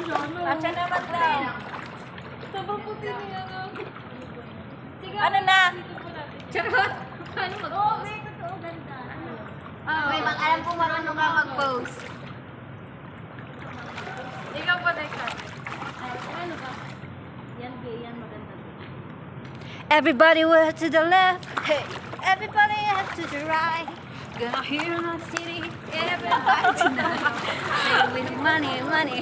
Kasya naman daw. Sabang puti niya na. Ano na? Charot! Paano mag-post? Oo, may totoo ganda. May bang alam kong marunong ka mag-post. Ikaw pa, Teka. Ano ba? Yan, gay. Yan, maganda. Everybody went to the left. Hey, everybody has to the right. Gonna hear in the city. Everybody tonight. Hey, with money, money.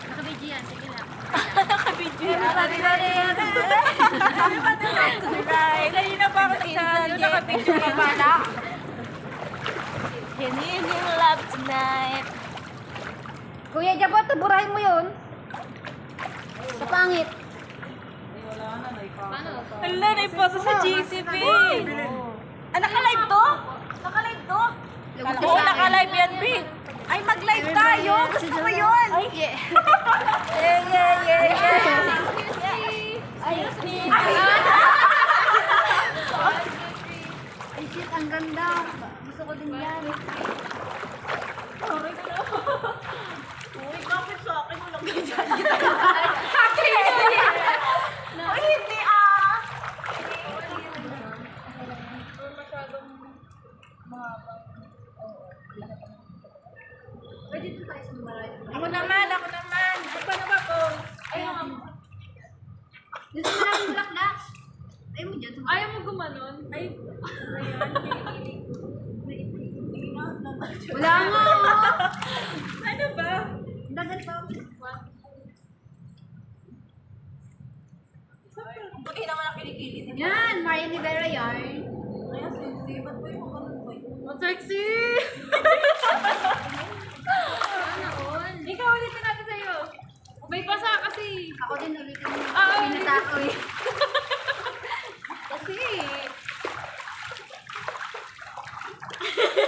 Nakabidyo yan. Sige lang. Everybody went to the right. Kanina pa ako nagsasabi. Nakapicture ka pala. Can you hear love tonight? Kuya Jabot, burahin mo yun. Sa pangit. Paano? Hala, naiposa sa GCP. Ah, naka-live to? Naka-live to? Oo, naka-live yan, B. Ay, mag-live tayo. Gusto ko yun. Ay, yeah. Ay, shit, ang ganda. Gusto ko din yan. Uy, kapit sa akin. Walang ganyan. Ay, hindi ah. Masyadong mahaba. Pwede po tayo sa maray. Ako naman. Paano ba po? Ayaw mo. Gusto mo namin bulaklak? Ayaw mo dyan. Ayaw mo gumanon? Ay, Wala nga. Ano ba? Dagan pa. Buti naman ang kilikili. Yan, Marian Rivera yarn. Ay, sexy. Ba't ba yung ganun ba? ang sexy! Ikaw ulitin natin sa'yo. May basa kasi. Ako din ulitin mo. Ulitin. Pinasa ako eh. Kasi.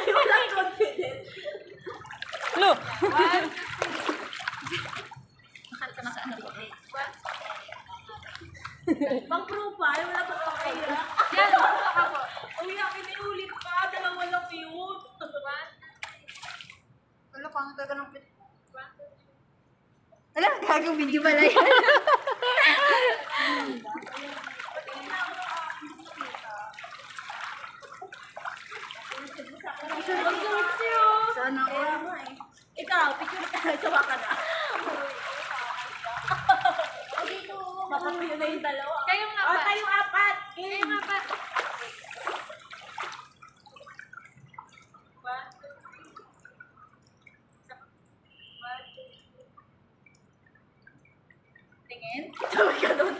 Walang confident. Lo! Pang profile, wala pa pang kaya. Yan, ako. Uy, akin iulit pa. Dalawa lang yun. Wala pang taga ng pit. Alam, gagawin video pala yan. Sexy oh. Sana ako. Ikaw, picture ka. Sawa ka na. Mapapilo na yung dalawa. Kayo nga O, pa. tayong apat. Kayo nga pa. Tingin. Sabi ka doon.